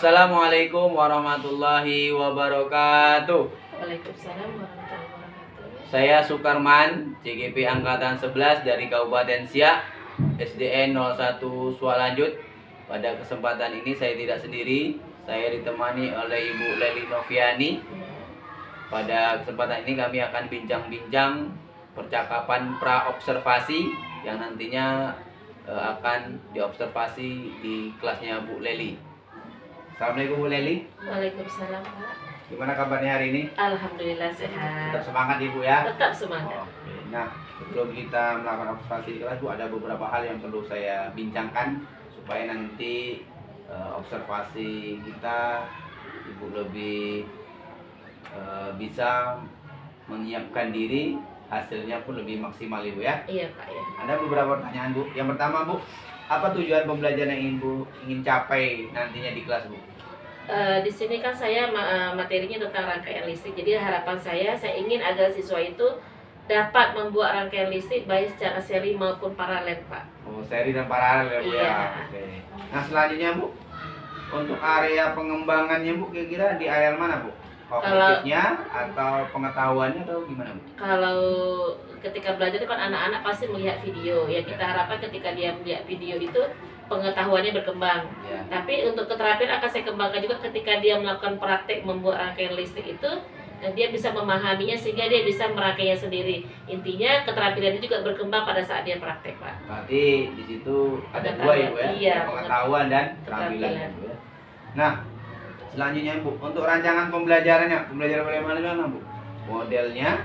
Assalamualaikum warahmatullahi wabarakatuh. Waalaikumsalam warahmatullahi wabarakatuh. Saya Sukarman, CGP Angkatan 11 dari Kabupaten Siak, SDN 01 Sualanjut. Pada kesempatan ini saya tidak sendiri, saya ditemani oleh Ibu Leli Noviani. Pada kesempatan ini kami akan bincang-bincang percakapan pra-observasi yang nantinya akan diobservasi di kelasnya Bu Leli. Assalamualaikum Bu Leli. Waalaikumsalam Pak. Gimana kabarnya hari ini? Alhamdulillah sehat. Tetap semangat Ibu ya? Tetap semangat. Oke. Nah, sebelum kita melakukan observasi di kelas Bu, ada beberapa hal yang perlu saya bincangkan supaya nanti observasi kita Ibu lebih bisa menyiapkan diri, hasilnya pun lebih maksimal Ibu ya. Iya Pak ya. Ada beberapa pertanyaan Bu. Yang pertama Bu, apa tujuan pembelajaran yang Ibu ingin capai nantinya di kelas Bu? Di sini kan saya materinya tentang rangkaian listrik. Jadi harapan saya ingin agar siswa itu dapat membuat rangkaian listrik baik secara seri maupun paralel Pak. Oh, seri dan paralel ya Bu Iya. ya. Oke. Nah, selanjutnya Bu, untuk area pengembangannya Bu kira-kira di area mana Bu? Kognitifnya atau pengetahuannya atau gimana Bu? Kalau ketika belajar itu kan anak-anak pasti melihat video. Ya kita harapkan ketika dia melihat video itu pengetahuannya berkembang. Ya. Tapi untuk keterampilan akan saya kembangkan juga ketika dia melakukan praktek membuat rangkaian listrik itu, dan dia bisa memahaminya sehingga dia bisa merangkainya sendiri. Intinya keterampilannya juga berkembang pada saat dia praktek Pak. Berarti di situ ada dua ya Bu ya? Iya, Pengetahuan dan keterampilan ya, Bu ya. Nah, selanjutnya Bu, untuk rancangan pembelajarannya bagaimana Bu? Modelnya,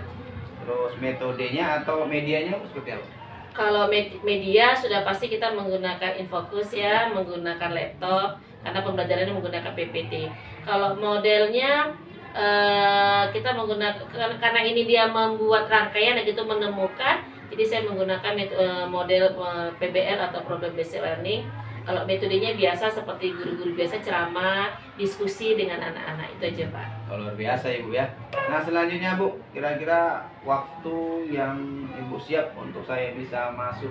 terus metodenya atau medianya Bu, seperti apa? Kalau media sudah pasti kita menggunakan Infocus ya, menggunakan laptop karena pembelajarannya menggunakan PPT. Kalau modelnya kita menggunakan karena ini dia membuat rangkaian dan itu menemukan, jadi saya menggunakan model PBL atau Problem Based Learning. Kalau metodenya biasa seperti guru-guru biasa ceramah, diskusi dengan anak-anak, itu aja Pak. Oh, luar biasa Ibu ya. Nah, selanjutnya Bu, kira-kira waktu yang Ibu siap untuk saya bisa masuk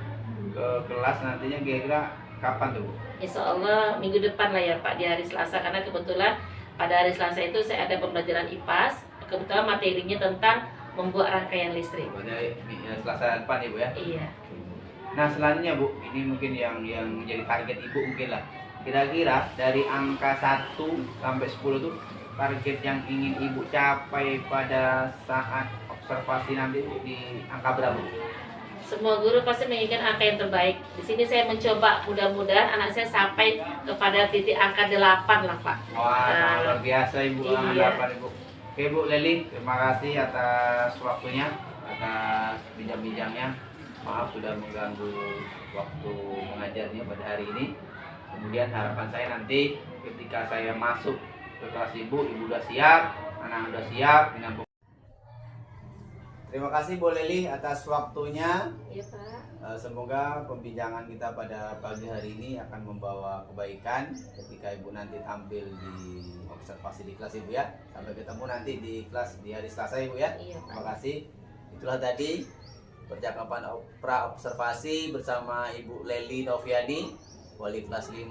ke kelas nantinya kira-kira kapan tuh Bu? Insya Allah minggu depan lah ya Pak, di hari Selasa, karena kebetulan pada hari Selasa itu saya ada pembelajaran IPAS, kebetulan materinya tentang membuat rangkaian listrik. Pada Selasa depan Ibu ya? Iya. Nah, selanjutnya Bu, ini mungkin yang menjadi target Ibu mungkin lah. Kira-kira dari angka 1 sampai 10 tuh target yang ingin Ibu capai pada saat observasi nanti Bu, di angka berapa Bu? Semua guru pasti menginginkan angka yang terbaik. Di sini saya mencoba, mudah-mudahan anak saya sampai kepada titik angka 8 lah Pak. Wah, luar biasa Ibu, angka Iya. 8 Ibu. Oke Bu Leli, terima kasih atas waktunya, atas bincang-bincangnya. Maaf sudah mengganggu waktu mengajarnya pada hari ini. Kemudian harapan saya nanti ketika saya masuk ke kelas Ibu udah siap, anak udah siap dengan. Terima kasih Bu Leli atas waktunya. Iya Pak. Semoga pembincangan kita pada pagi hari ini akan membawa kebaikan ketika Ibu nanti tampil di observasi di kelas Ibu ya. Sampai ketemu nanti di kelas di hari Selasa Ibu ya. Iya, Pak. Terima kasih. Itulah tadi percakapan pra observasi bersama Ibu Leli Noviani, wali kelas 5.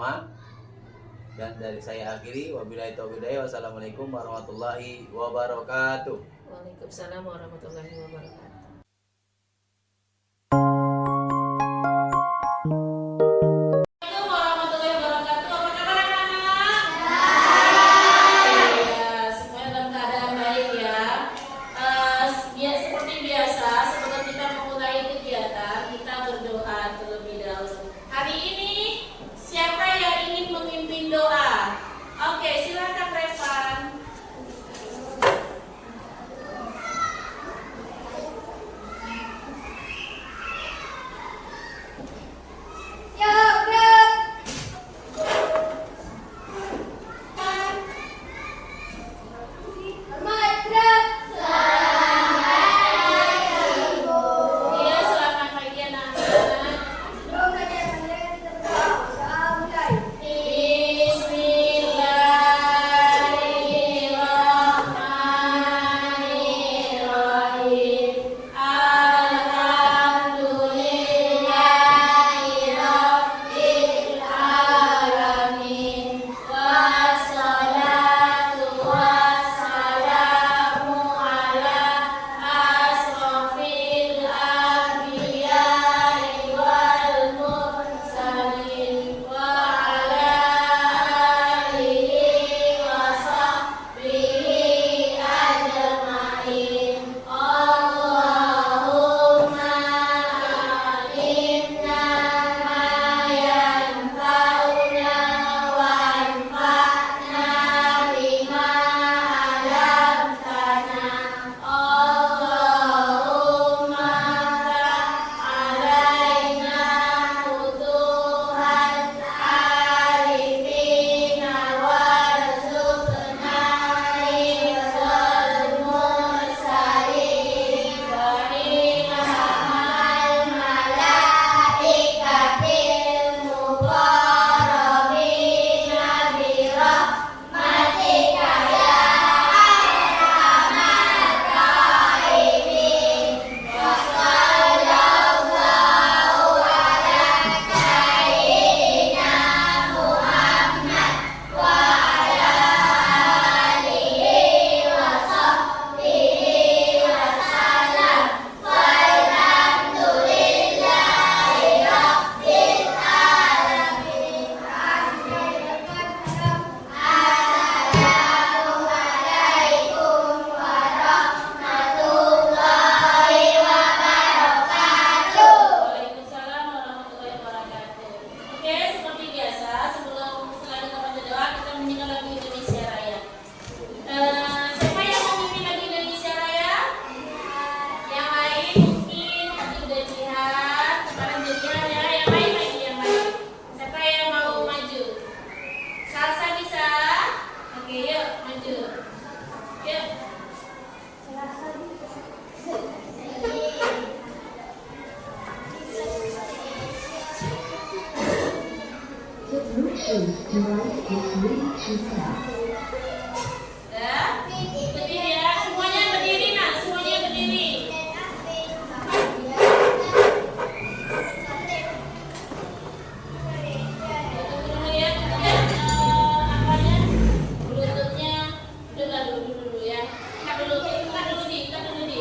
Dan dari saya akhiri, wabillahi taufiq hidayah, wassalamualaikum warahmatullahi wabarakatuh. Waalaikumsalam warahmatullahi wabarakatuh. Assalamualaikum warahmatullahi wabarakatuh. Apa kabar anak-anak? Iya, semuanya dalam keadaan baik ya. Seperti biasa, sebelum kita memulai kegiatan, kita berdoa terlebih dahulu. Hari ini siapa yang ingin memimpin doa? Oke, silakan Revan. Ya, berdiri ya, semuanya berdiri nak, semuanya berdiri. Dulu ya, apanya, lututnya, dulu ya. Ikat dulu di.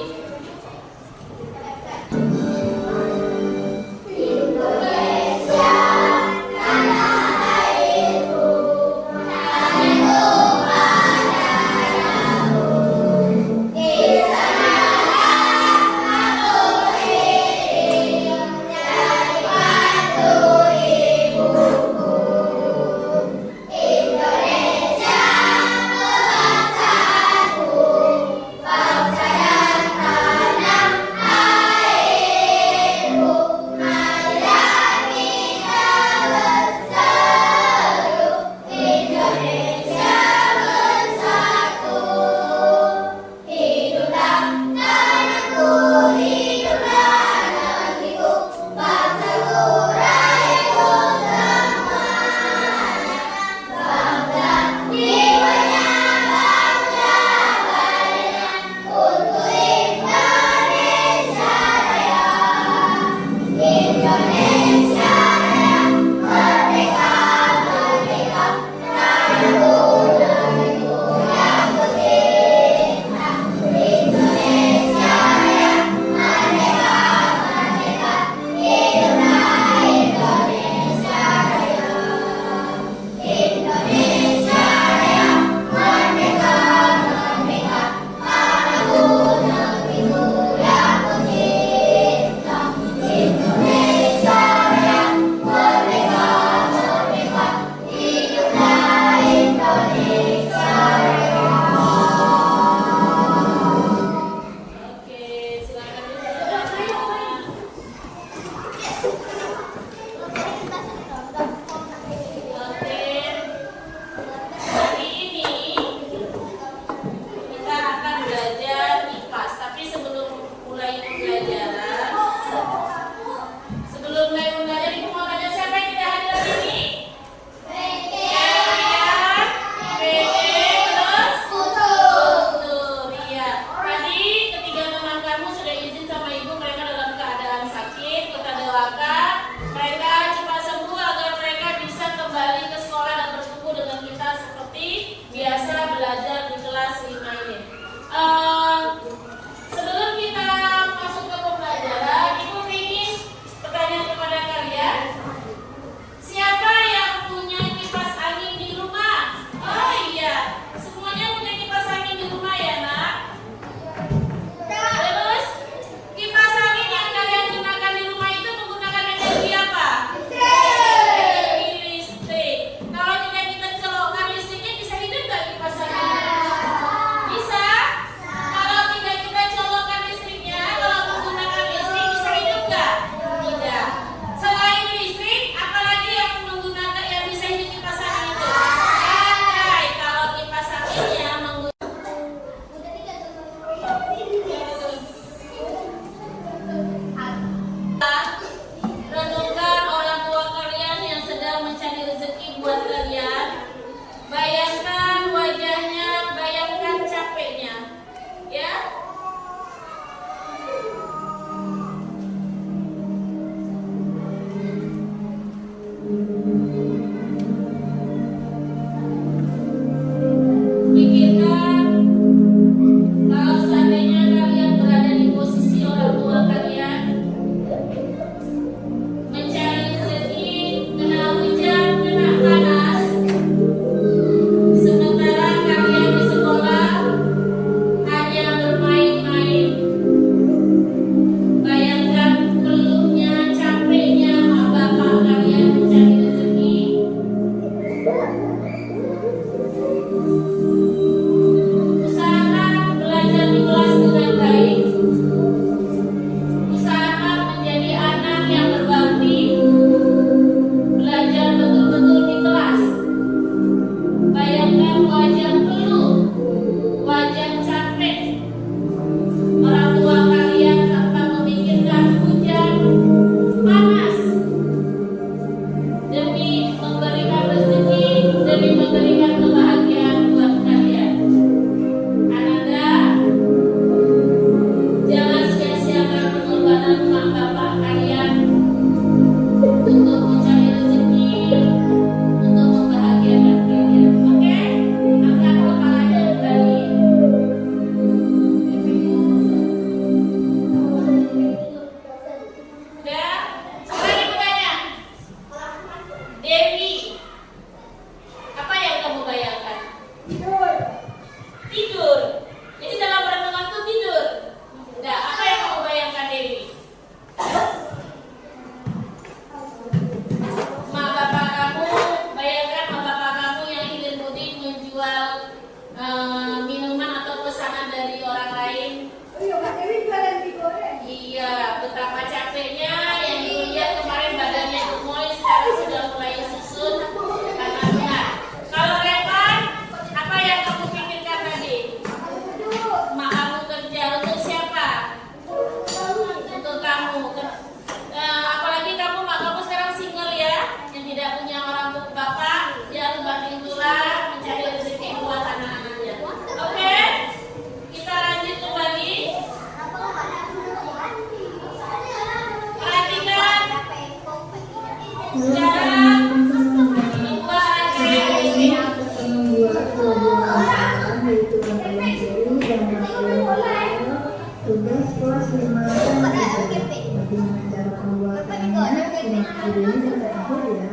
Videonya sampai akhir ya.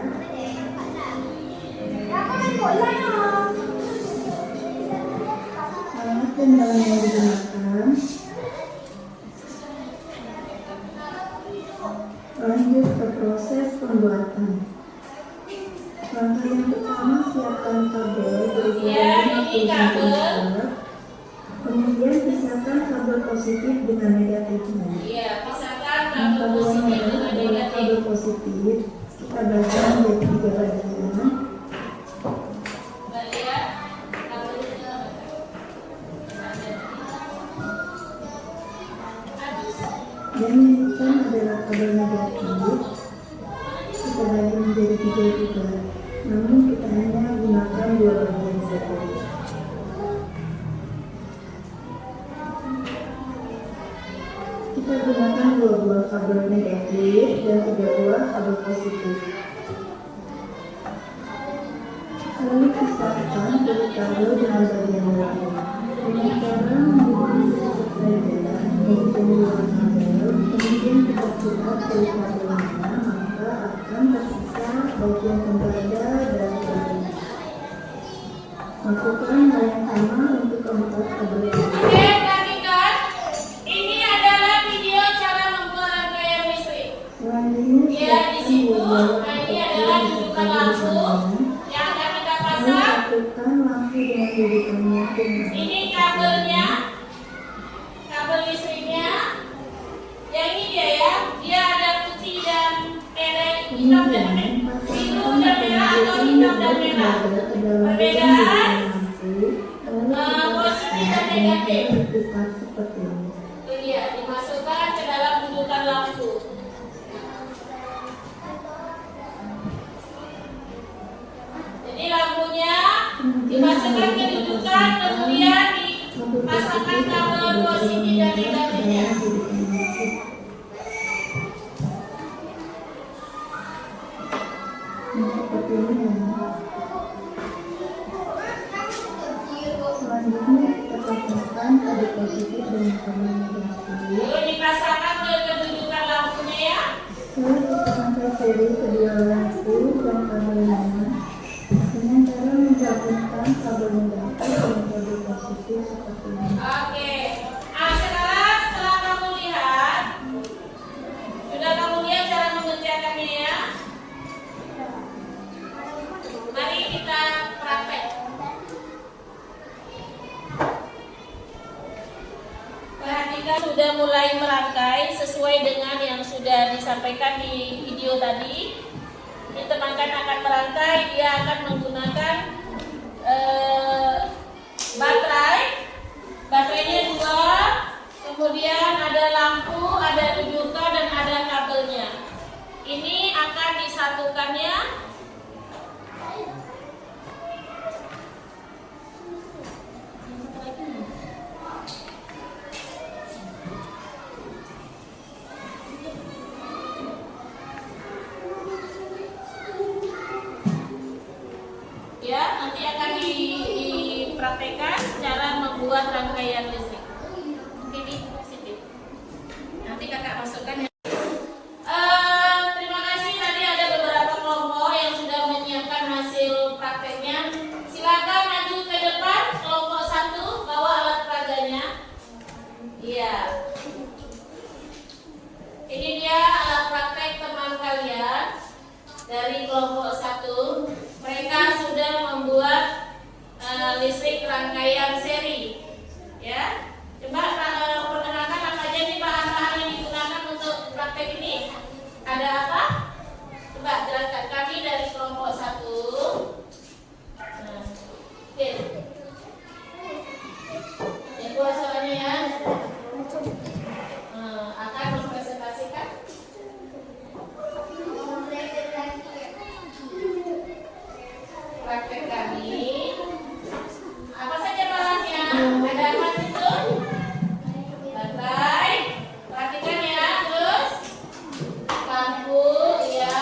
Alat dan bahan yang digunakan. Lanjut ke proses pembuatan. Langkah yang pertama, siapkan kabel berukuran 50 cm. Kemudian pisahkan kabel positif dengan negatifnya. Iya, pisahkan Yang kabel kedua positif adalah dengan negatif. kabel positif. Kita bagi menjadi 3 bagian. Bagian kabelnya. Dan yang hitam adalah kabel negatif. Kita bagi menjadi 3 juga. Namun kita hanya gunakan 2 bagian saja. Kita gunakan 2 buah kabel negatif dan 3 buah kabel positif. Lalu pisahkan kulit kabel dengan bagian lain. Dengan cara membuat sedikit saja, menghitung 2 kabel, kemudian kita putar kulit kabelnya, maka akan tersisa bagian tembaga dan kabelnya. Lakukan hal yang sama untuk keempat kabel ini. Oke, perhatikan. Ini adalah video cara membuat rangkaian listrik. Selanjutnya, Ya, di situ. siapkan 2 buah Nah, ini kabel adalah yang dudukan terpadu lampu bersama. yang akan kita Lalu pasang. satukan lampu dengan dudukannya dengan Ini kabelnya, kabel listriknya. Yang ini dia ya, dia ada putih dan merah, hitam dan merah, biru dan merah atau hitam dan merah. Perbedaan positif dan negatif. seperti ini. Itu dia, dimasukkan ke dalam dudukan lampu. Jadi lampunya dimasukkan ke dudukan, kemudian dipasangkan kabel positif dan negatifnya. Seperti ini. Selanjutnya kita pasangkan kabel positif dan kabel negatif. Lalu dipasangkan ke kedudukan lampunya ya. Lalu kita angkat seri kedua lampu dan kabelnya dengan cara menggabungkan kabel negatif dan kabel positif seperti ini. Oke. Nah, sekarang setelah kamu lihat, sudah kamu lihat cara mengerjakannya ya. Mari kita praktek. Perhatikan sudah mulai merangkai sesuai dengan yang sudah disampaikan di video tadi. Ini teman-teman akan merangkai, dia akan menggunakan baterai. Baterainya 2, kemudian ada lampu, ada dudukan dan ada kabelnya. Ini akan disatukannya. Ya, nanti akan dipraktekkan cara membuat rangkaian listrik. Oke, di sini. Nanti kakak masukkan ya. Terima kasih, tadi ada beberapa kelompok yang sudah menyiapkan hasil prakteknya. Silakan maju ke depan, kelompok 1 bawa alat peraganya. Iya. Ini dia alat praktek teman kalian dari kelompok 1. Mereka sudah membuat listrik rangkaian seri, ya. Coba perkenalkan apa aja nih bahan-bahan yang digunakan untuk praktek ini. Ada apa? Coba jelaskan kami dari kelompok 1. Nah, oke. Yang kuasanya ya. Akan mempresentasikan. Praktek kami. Apa saja bahannya? Ada apa itu? Baterai. Perhatikan ya, terus lampu ya.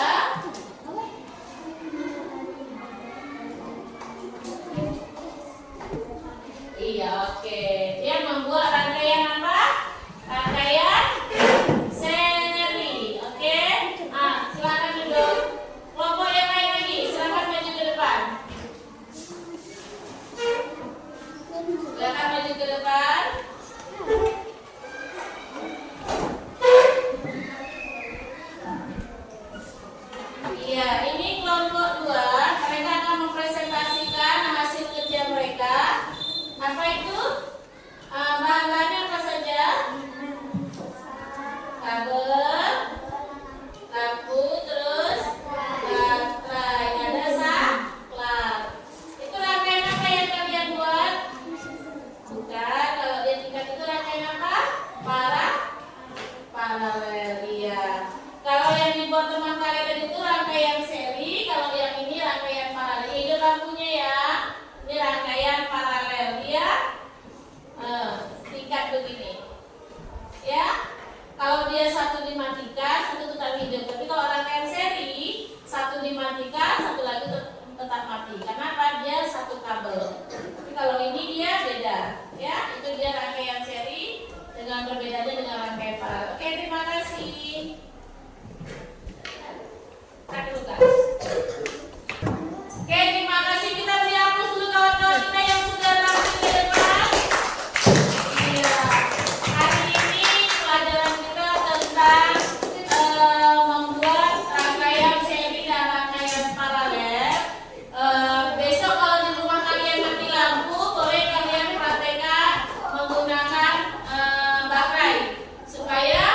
lampu, terus baterai, ada saklar. Itu rangkaian apa yang kalian buat? Bukan, kalau dia tingkat itu rangkaian apa? Paralel, iya. Kalau yang dibuat teman kalian itu rangkaian seri, kalau yang ini rangkaian paralel. Ini lampunya ya, ini rangkaian paralel, ya. Tingkat begini, ya. Kalau dia satu dimatikan, satu tetap hidup. Tapi kalau rangkaian seri, satu dimatikan, satu lagi tetap mati. Kenapa? Dia satu kabel. Tapi kalau ini dia beda, ya. Itu dia rangkaian seri dengan perbedaannya dengan rangkaian paralel. Oke, terima kasih. Kak Lukas. Oke, terima kasih. Kita beri aplaus dulu kawan-kawan kita yang sudah rapi di depan. Iya. Hari ini pelajaran kita tentang membuat rangkaian seri dan rangkaian paralel. Besok kalau di rumah kalian mati lampu, boleh kalian praktekkan menggunakan baterai supaya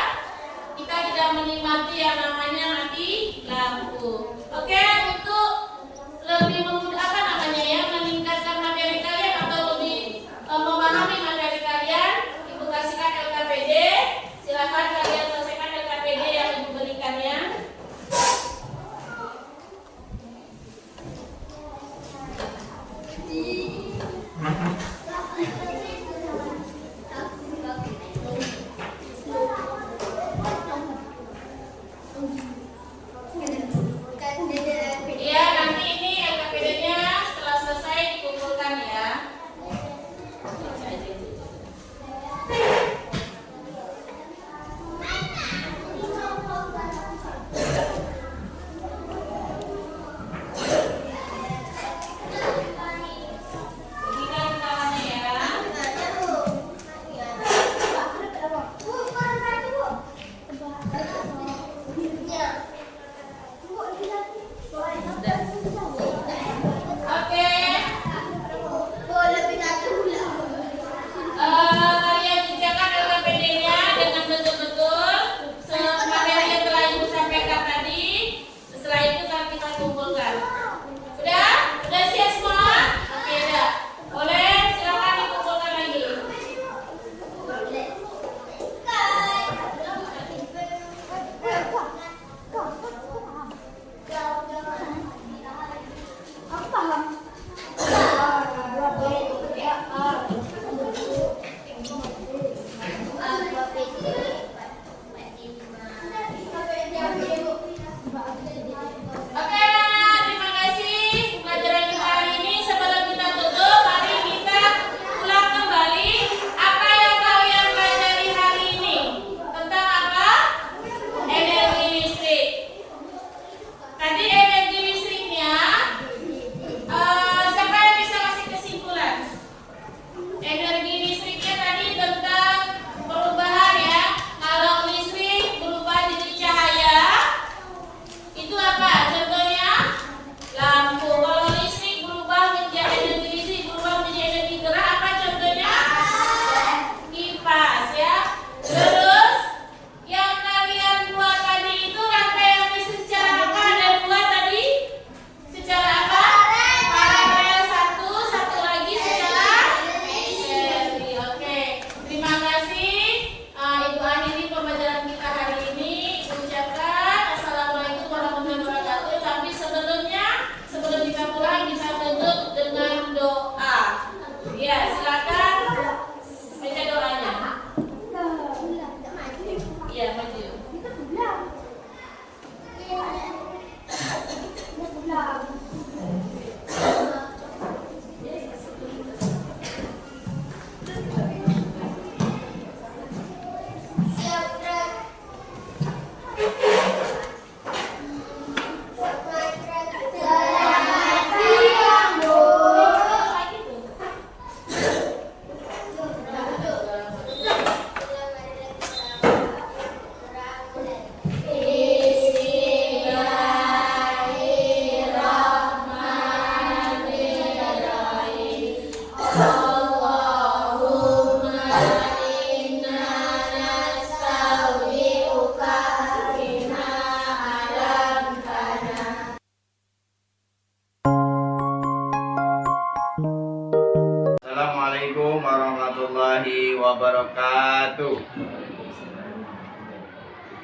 wabarakatuh.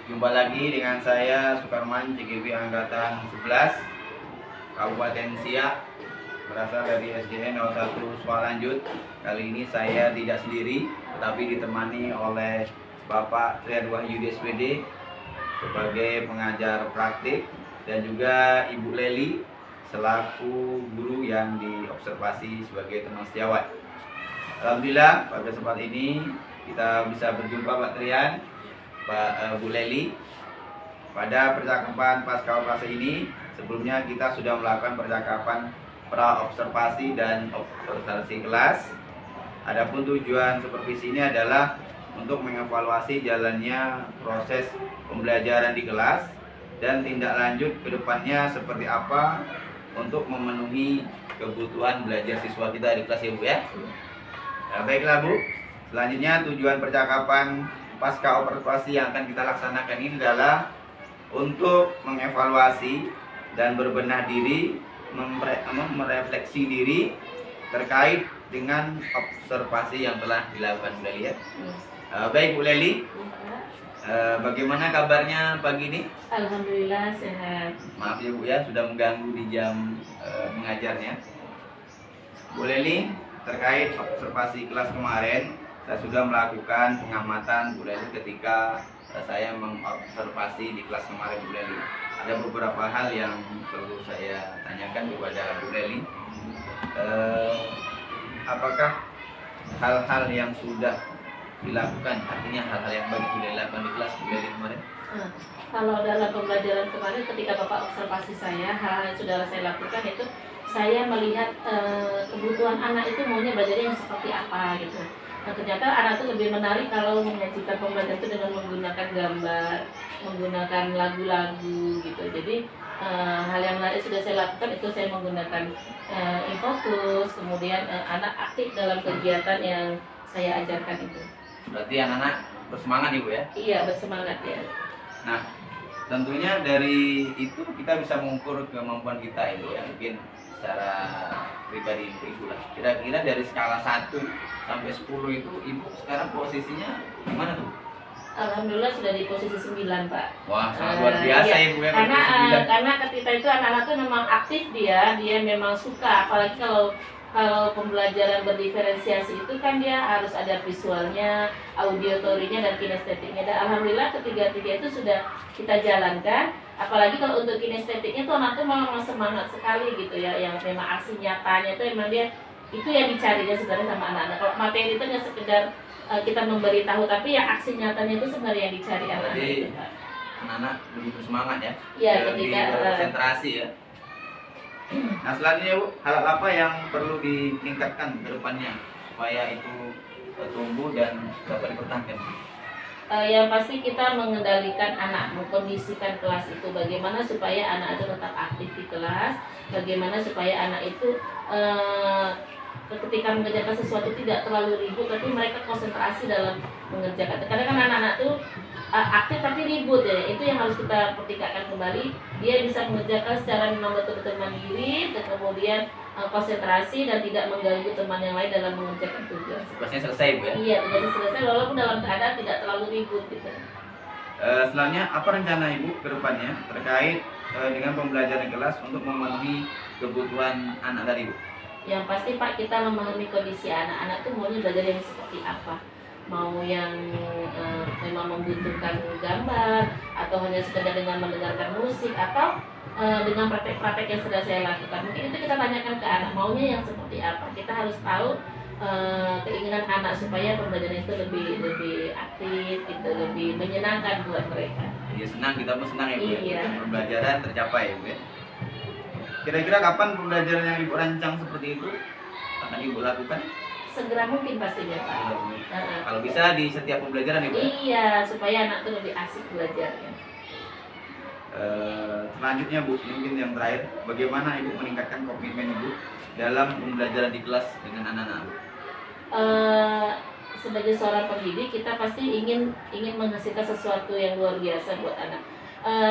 Jumpa lagi dengan saya Sukarman, CGP Angkatan 11 Kabupaten Siak, berasal dari SDN 01 Sualanjut. Kali ini saya tidak sendiri, tetapi ditemani oleh Bapak Triad Wahyudi SPD sebagai pengajar praktik, dan juga Ibu Leli selaku guru yang diobservasi sebagai teman sejawat. Alhamdulillah pada kesempatan ini kita bisa berjumpa Pak Trian, Bu Leli. Pada percakapan pasca operasi ini, sebelumnya kita sudah melakukan percakapan pra-observasi dan observasi kelas. Adapun tujuan supervisi ini adalah untuk mengevaluasi jalannya proses pembelajaran di kelas dan tindak lanjut ke depannya seperti apa untuk memenuhi kebutuhan belajar siswa kita di kelas ya Bu ya. Nah, baiklah Bu, selanjutnya tujuan percakapan pasca operasi yang akan kita laksanakan ini adalah untuk mengevaluasi dan berbenah diri, merefleksi diri terkait dengan observasi yang telah dilakukan Bu Leli ya. Baik Bu Leli, bagaimana kabarnya pagi ini? Alhamdulillah sehat. Maaf ya Bu ya, sudah mengganggu di jam mengajarnya. Bu Leli, terkait observasi kelas kemarin, saya sudah melakukan pengamatan Bu Leli ketika saya mengobservasi di kelas kemarin Bu Leli. Ada beberapa hal yang perlu saya tanyakan kepada Bu Leli. Apakah hal-hal yang sudah dilakukan, artinya hal-hal yang baik sudah dilakukan di kelas Bu Leli kemarin? Kalau dalam pembelajaran kemarin ketika Bapak observasi saya, hal-hal yang sudah saya lakukan itu saya melihat kebutuhan anak itu maunya belajarnya yang seperti apa gitu. Nah, ternyata anak itu lebih menarik kalau menyajikan pembelajaran itu dengan menggunakan gambar, menggunakan lagu-lagu gitu. Jadi hal yang menarik sudah saya lakukan itu saya menggunakan infokus, kemudian anak aktif dalam kegiatan yang saya ajarkan itu. Berarti anak-anak bersemangat Ibu ya? Iya, bersemangat ya. Nah, tentunya dari itu kita bisa mengukur kemampuan kita Ibu ya, mungkin secara pribadi Ibu lah. Kira-kira dari skala 1 sampai 10 itu Ibu sekarang posisinya gimana tuh? Alhamdulillah sudah di posisi 9 Pak. Wah, sangat luar biasa iya. Ibu ya. Karena ketika itu anak-anak tuh memang aktif, dia memang suka, apalagi kalau pembelajaran berdiferensiasi itu kan dia harus ada visualnya, audiotorinya dan kinestetiknya. Dan alhamdulillah ketiga-tiga itu sudah kita jalankan. Apalagi kalau untuk kinestetiknya tuh anak tuh memang semangat sekali gitu ya, yang memang aksi nyatanya itu memang dia itu yang dicarinya sebenarnya sama anak-anak. Kalau materi itu hanya sekedar kita memberitahu, tapi yang aksi nyatanya itu sebenarnya yang dicari anak-anak itu, Pak. Anak-anak lebih bersemangat ya. Iya, lebih ketika berkonsentrasi ya. Nah, selanjutnya Bu, hal apa yang perlu ditingkatkan ke depannya supaya itu tumbuh dan dapat dipertahankan? Yang pasti kita mengendalikan anak, mengkondisikan kelas itu bagaimana supaya anak itu tetap aktif di kelas, bagaimana supaya anak itu ketika mengerjakan sesuatu tidak terlalu ribut tapi mereka konsentrasi dalam mengerjakan. Kadang kan anak-anak itu aktif tapi ribut ya, itu yang harus kita pertikaikan kembali. Dia bisa mengerjakan secara memang betul-betul mandiri dan kemudian konsentrasi dan tidak mengganggu teman yang lain dalam mengerjakan tugas. Tugasnya selesai Bu ya? Iya, tugasnya selesai walaupun dalam keadaan tidak terlalu ribut gitu. Selanjutnya apa rencana Ibu ke depannya terkait dengan pembelajaran kelas untuk memenuhi kebutuhan anak dari Ibu? Yang pasti Pak, kita memahami kondisi anak-anak tuh maunya belajar yang seperti apa. Mau yang memang membutuhkan gambar, atau hanya sekedar dengan mendengarkan musik, atau dengan praktek-praktek yang sudah saya lakukan. Mungkin itu kita tanyakan ke anak, maunya yang seperti apa. Kita harus tahu keinginan anak supaya pembelajaran itu lebih aktif, itu lebih menyenangkan buat mereka. Iya, senang, kita pun senang ya Bu. Iya. Pembelajaran tercapai ya Bu ya. Kira-kira kapan pembelajaran yang Ibu rancang seperti itu akan Ibu lakukan? Segera mungkin pastinya Pak. Kalau bisa di setiap pembelajaran Ibu ya? Iya, supaya anak itu lebih asik belajarnya. Selanjutnya Bu, mungkin yang terakhir, bagaimana Ibu meningkatkan komitmen Ibu dalam pembelajaran di kelas dengan anak-anak Bu? Sebagai seorang pendidik kita pasti ingin menghasilkan sesuatu yang luar biasa buat anak.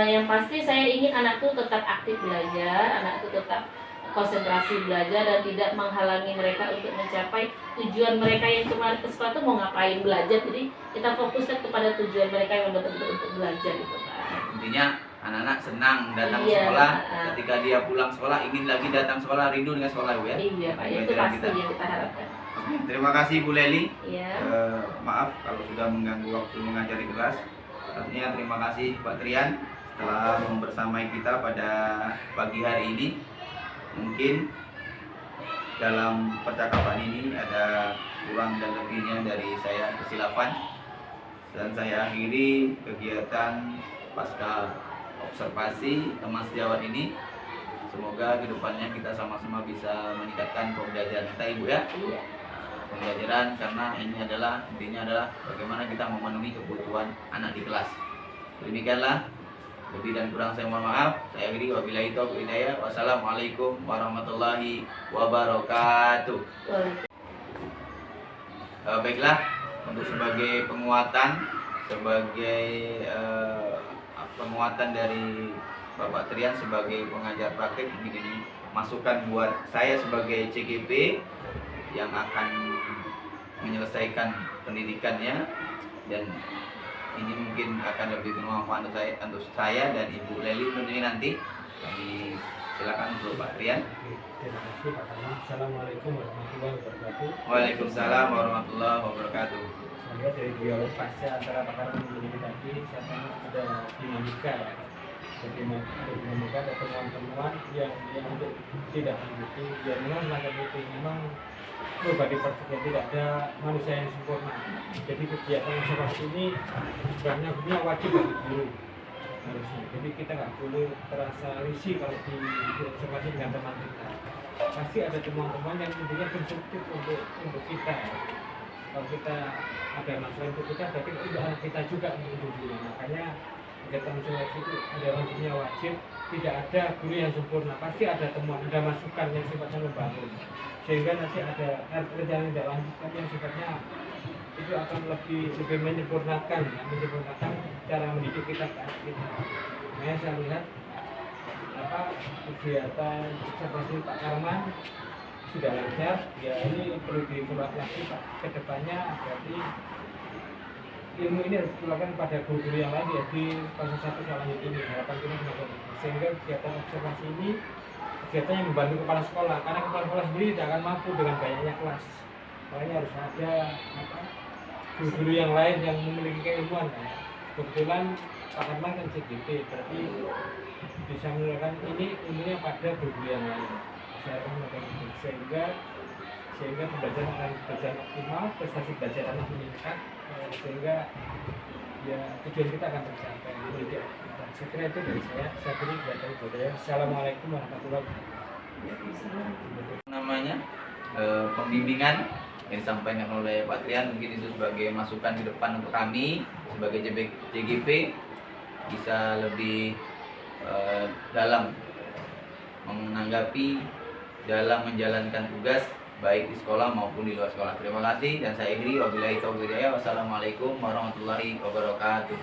Yang pasti saya ingin anak itu tetap aktif belajar, anak itu tetap konsentrasi belajar dan tidak menghalangi mereka untuk mencapai tujuan mereka yang kemarin ke sekolah tuh mau ngapain belajar. Jadi kita fokuskan kepada tujuan mereka yang betul-betul untuk belajar gitu Pak. Intinya anak-anak senang datang Iya, sekolah, ah. ketika dia pulang sekolah ingin lagi datang sekolah, rindu dengan sekolah Bu ya. Iya Pak, itu Pembelajaran pasti yang kita harapkan. Oke, terima kasih Bu Leli. Iya. Maaf kalau sudah mengganggu waktu mengajar di kelas. Artinya terima kasih Pak Trian telah membersamai kita pada pagi hari ini. Mungkin dalam percakapan ini ada kurang dan lebihnya dari saya, kesilapan, dan saya akhiri kegiatan pasca observasi teman sejawat ini. Semoga kedepannya kita sama-sama bisa meningkatkan pembelajaran kita Ibu ya. Iya. Pembelajaran karena ini adalah intinya adalah bagaimana kita memenuhi kebutuhan anak di kelas. Demikianlah, lebih dan kurang saya mohon maaf. Saya akhiri, wabillahi taufiq hidayah. Wassalamualaikum warahmatullahi wabarakatuh. Baiklah, untuk sebagai penguatan penguatan dari Bapak Trian sebagai pengajar praktik, mungkin ini masukan buat saya sebagai CGP yang akan menyelesaikan pendidikannya, dan ini mungkin akan lebih bermanfaat untuk saya dan Ibu Leli tentunya nanti. Kami silakan untuk Pak Trian. Terima kasih Pak Kamal. Assalamualaikum warahmatullahi wabarakatuh. Waalaikumsalam warahmatullahi wabarakatuh. Saya lihat dari dialog pasca antara Pak Kamal dan ini tadi, saya tahu ada dinamika ya. Jadi ada dinamika, ada temuan-temuan yang untuk tidak lanjuti. Ya memang semacam itu, memang berbagi perfect, tidak ada manusia yang sempurna. Jadi kegiatan observasi ini sebenarnya punya wajib bagi guru harusnya. Jadi kita nggak boleh terasa risih kalau di observasi dengan teman kita. Pasti ada teman-teman yang intinya konstruktif untuk kita. Kalau kita ada masalah untuk kita, berarti itu anak kita juga ujung-ujungnya. Makanya kegiatan observasi itu ada wajibnya wajib. Tidak ada guru yang sempurna. Pasti ada temuan, ada masukan yang sifatnya membangun. Sehingga nanti ada rencana tidak lanjutkan yang sifatnya itu akan lebih menyempurnakan cara mendidik kita ke anak kita. Makanya saya lihat kegiatan observasi Pak Karman sudah lancar. Ya ini perlu diperluas lagi Pak ke depannya. Berarti ilmu ini harus dilakukan pada guru-guru yang lain ya di fase 1 selanjutnya ini. Harapan kita semoga sehingga kegiatan observasi ini kegiatan yang membantu kepala sekolah, karena kepala sekolah sendiri tidak akan mampu dengan banyaknya kelas. Makanya harus ada guru-guru yang lain yang memiliki keilmuan. Kebetulan Pak Karman kan CGP, berarti bisa menunjukkan ini ilmunya pada guru-guru yang lain. Saya akan melakukan itu sehingga pembelajaran akan berjalan optimal, prestasi belajar anak meningkat, sehingga ya tujuan kita akan tercapai. Saya kira itu dari saya beri kepada Ibu. Assalamualaikum warahmatullahi wabarakatuh. Namanya pembimbingan yang disampaikan oleh Pak Trian, mungkin itu sebagai masukan ke depan untuk kami sebagai JGP bisa lebih dalam menanggapi dalam menjalankan tugas baik di sekolah maupun di luar sekolah. Terima kasih dan saya akhiri, wabillahi taufiq hidayah. Wassalamualaikum warahmatullahi wabarakatuh.